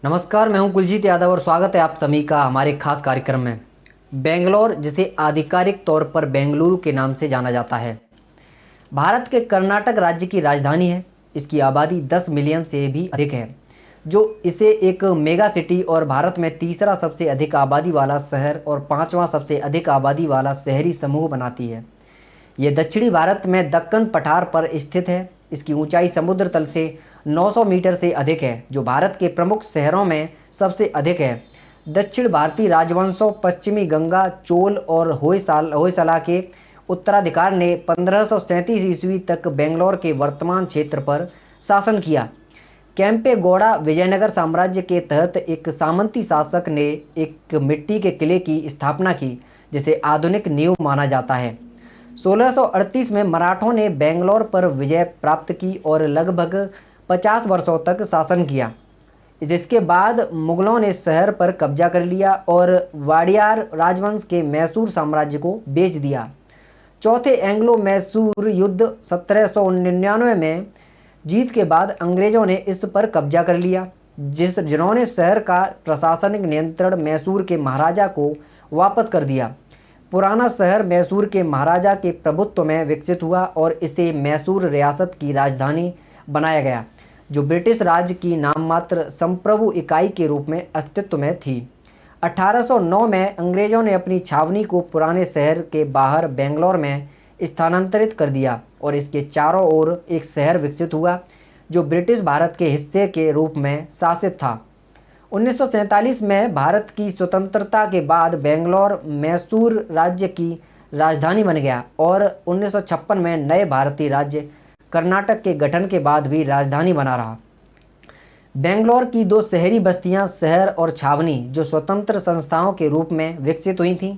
नमस्कार, मैं हूं कुलजीत यादव और स्वागत है आप सभी का हमारे खास कार्यक्रम में। बेंगलोर, जिसे आधिकारिक तौर पर बेंगलुरु के नाम से जाना जाता है, भारत के कर्नाटक राज्य की राजधानी है। इसकी आबादी 10 मिलियन से भी अधिक है, जो इसे एक मेगा सिटी और भारत में तीसरा सबसे अधिक आबादी वाला शहर और पांचवा सबसे अधिक आबादी वाला शहरी समूह बनाती है। ये दक्षिणी भारत में दक्कन पठार पर स्थित है। इसकी ऊंचाई समुद्र तल से 900 मीटर से अधिक है, जो भारत के प्रमुख शहरों में सबसे अधिक है। दक्षिण भारतीय राजवंशों पश्चिमी गंगा, चोल और होयसला के उत्तराधिकार ने 1537 ईस्वी तक बेंगलोर के वर्तमान क्षेत्र पर शासन किया। कैंपेगौड़ा विजयनगर साम्राज्य के तहत एक सामंती शासक ने एक मिट्टी के किले की स्थापना की, जिसे आधुनिक नींव माना जाता है। 1638 में मराठों ने बेंगलोर पर विजय प्राप्त की और लगभग 50 वर्षों तक शासन किया। जिसके बाद मुगलों ने शहर पर कब्जा कर लिया और वाडियार राजवंश के मैसूर साम्राज्य को बेच दिया। चौथे एंग्लो मैसूर युद्ध 1799 में जीत के बाद अंग्रेजों ने इस पर कब्जा कर लिया, जिन्होंने शहर का प्रशासनिक नियंत्रण मैसूर के महाराजा को वापस कर दिया। पुराना शहर मैसूर के महाराजा के प्रभुत्व में विकसित हुआ और इसे मैसूर रियासत की राजधानी बनाया गया, जो ब्रिटिश राज की नाममात्र संप्रभु इकाई के रूप में अस्तित्व में थी। 1809 में अंग्रेजों ने अपनी छावनी को पुराने शहर के बाहर बेंगलोर में स्थानांतरित कर दिया और इसके चारों ओर एक शहर विकसित हुआ, जो ब्रिटिश भारत के हिस्से के रूप में शासित था। 1947 में भारत की स्वतंत्रता के बाद बेंगलोर मैसूर राज्य की राजधानी बन गया और 1956 में नए भारतीय राज्य कर्नाटक के गठन के बाद भी राजधानी बना रहा। बेंगलोर की दो शहरी बस्तियां, शहर और छावनी, जो स्वतंत्र संस्थाओं के रूप में विकसित हुई थीं,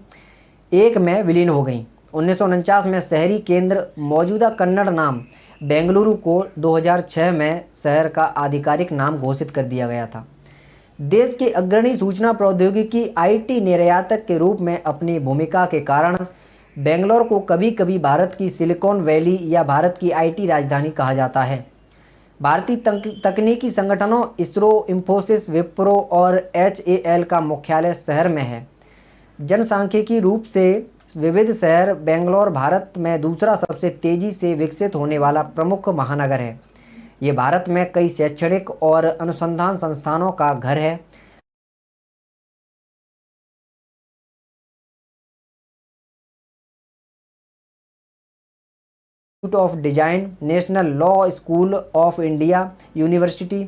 एक में विलीन हो गईं। 1949 में शहरी केंद्र मौजूदा कन्नड़ नाम बेंगलुरु को 2006 में शहर का आधिकारिक नाम घोषित कर दिया गया था। देश के अग्रणी सूचना प्रौद्योगिकी आईटी निर्यातक के रूप में अपनी भूमिका के कारण बेंगलोर को कभी कभी भारत की सिलिकॉन वैली या भारत की आईटी राजधानी कहा जाता है। भारतीय तकनीकी संगठनों इसरो, इंफोसिस, विप्रो और एचएएल का मुख्यालय शहर में है। जनसांख्यिकी रूप से विविध शहर बेंगलोर भारत में दूसरा सबसे तेजी से विकसित होने वाला प्रमुख महानगर है। ये भारत में कई शैक्षणिक और अनुसंधान संस्थानों का घर है। Institute of design, national law school of India university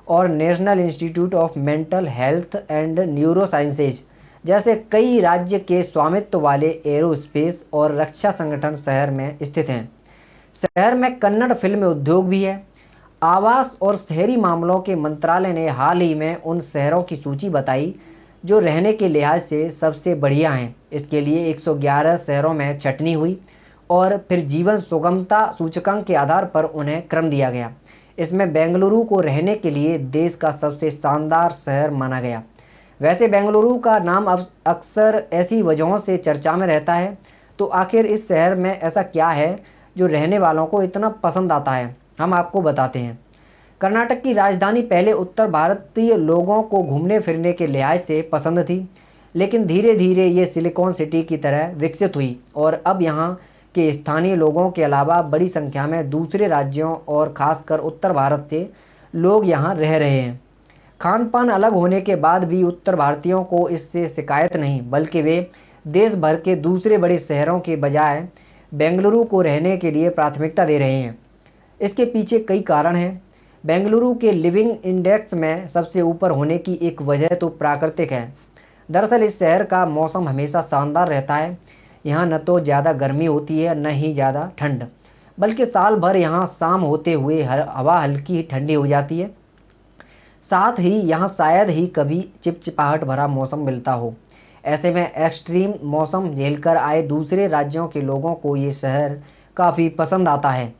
और national institute of mental health and neuro sciences जैसे कई राज्य के स्वामित्व वाले एरोस्पेस और रक्षा संगठन शहर में स्थित हैं। शहर में कन्नड़ फिल्म उद्योग भी है। आवास और शहरी मामलों के मंत्रालय ने हाल ही में उन शहरों की सूची बताई जो रहने के लिहाज से सबसे बढ़िया हैं। इसके लिए 111 शहरों में छटनी हुई और फिर जीवन सुगमता सूचकांक के आधार पर उन्हें क्रम दिया गया। इसमें बेंगलुरु को रहने के लिए देश का सबसे शानदार शहर माना गया। वैसे बेंगलुरु का नाम अब अक्सर ऐसी वजहों से चर्चा में रहता है, तो आखिर इस शहर में ऐसा क्या है जो रहने वालों को इतना पसंद आता है, हम आपको बताते हैं। कर्नाटक की राजधानी पहले उत्तर भारतीय लोगों को घूमने फिरने के लिहाज से पसंद थी, लेकिन धीरे धीरे ये सिलिकॉन सिटी की तरह विकसित हुई और अब यहाँ के स्थानीय लोगों के अलावा बड़ी संख्या में दूसरे राज्यों और खासकर उत्तर भारत से लोग यहाँ रह रहे हैं। खान पान अलग होने के बाद भी उत्तर भारतीयों को इससे शिकायत नहीं, बल्कि वे देश भर के दूसरे बड़े शहरों के बजाय बेंगलुरु को रहने के लिए प्राथमिकता दे रहे हैं। इसके पीछे कई कारण हैं। बेंगलुरु के लिविंग इंडेक्स में सबसे ऊपर होने की एक वजह तो प्राकृतिक है। दरअसल इस शहर का मौसम हमेशा शानदार रहता है। यहाँ न तो ज़्यादा गर्मी होती है, न ही ज़्यादा ठंड, बल्कि साल भर यहाँ शाम होते हुए हवा हल्की ठंडी हो जाती है। साथ ही यहाँ शायद ही कभी चिपचिपाहट भरा मौसम मिलता हो। ऐसे में एक्सट्रीम मौसम झेलकर आए दूसरे राज्यों के लोगों को ये शहर काफ़ी पसंद आता है।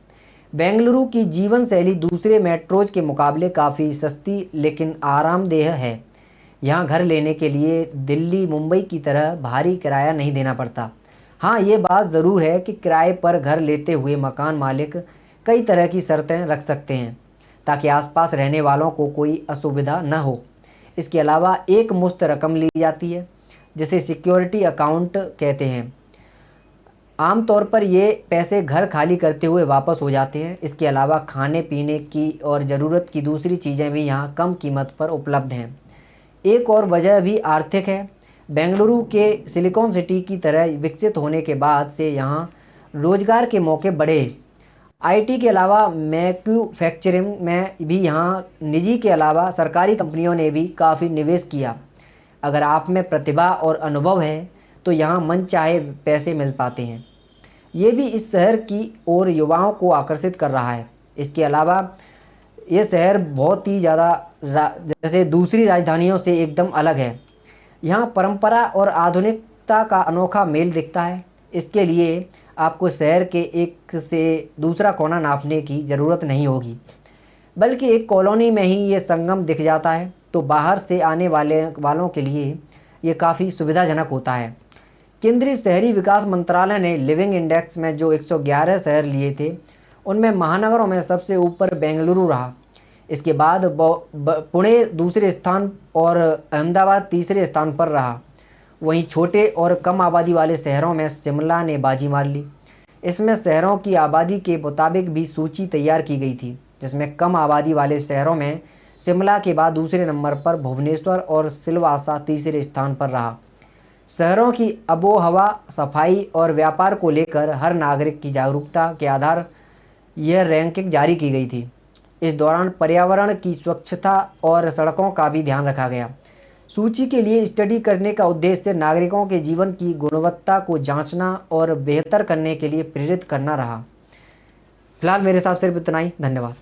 बेंगलुरु की जीवन शैली दूसरे मेट्रोज के मुकाबले काफ़ी सस्ती लेकिन आरामदेह है। यहाँ घर लेने के लिए दिल्ली, मुंबई की तरह भारी किराया नहीं देना पड़ता। हाँ, ये बात ज़रूर है कि किराए पर घर लेते हुए मकान मालिक कई तरह की शर्तें रख सकते हैं ताकि आसपास रहने वालों को कोई असुविधा न हो। इसके अलावा एक मुश्त रकम ली जाती है जिसे सिक्योरिटी अकाउंट कहते हैं। आमतौर पर ये पैसे घर खाली करते हुए वापस हो जाते हैं। इसके अलावा खाने पीने की और ज़रूरत की दूसरी चीज़ें भी यहाँ कम कीमत पर उपलब्ध हैं। एक और वजह भी आर्थिक है। बेंगलुरु के सिलिकॉन सिटी की तरह विकसित होने के बाद से यहाँ रोजगार के मौके बढ़े। आईटी के अलावा मैन्युफैक्चरिंग में भी यहाँ निजी के अलावा सरकारी कंपनियों ने भी काफ़ी निवेश किया। अगर आप में प्रतिभा और अनुभव है तो यहाँ मनचाहे पैसे मिल पाते हैं। ये भी इस शहर की ओर युवाओं को आकर्षित कर रहा है। इसके अलावा ये शहर बहुत ही ज़्यादा जैसे दूसरी राजधानियों से एकदम अलग है। यहाँ परंपरा और आधुनिकता का अनोखा मेल दिखता है। इसके लिए आपको शहर के एक से दूसरा कोना नापने की ज़रूरत नहीं होगी, बल्कि एक कॉलोनी में ही ये संगम दिख जाता है। तो बाहर से आने वालों के लिए ये काफ़ी सुविधाजनक होता है। केंद्रीय शहरी विकास मंत्रालय ने लिविंग इंडेक्स में जो 111 शहर लिए थे, उनमें महानगरों में सबसे ऊपर बेंगलुरु रहा। इसके बाद पुणे दूसरे स्थान और अहमदाबाद तीसरे स्थान पर रहा। वहीं छोटे और कम आबादी वाले शहरों में शिमला ने बाजी मार ली। इसमें शहरों की आबादी के मुताबिक भी सूची तैयार की गई थी, जिसमें कम आबादी वाले शहरों में शिमला के बाद दूसरे नंबर पर भुवनेश्वर और सिलवासा तीसरे स्थान पर रहा। शहरों की आबोहवा, सफाई और व्यापार को लेकर हर नागरिक की जागरूकता के आधार यह रैंकिंग जारी की गई थी। इस दौरान पर्यावरण की स्वच्छता और सड़कों का भी ध्यान रखा गया। सूची के लिए स्टडी करने का उद्देश्य नागरिकों के जीवन की गुणवत्ता को जांचना और बेहतर करने के लिए प्रेरित करना रहा। फिलहाल मेरे साथ सिर्फ इतना ही। धन्यवाद।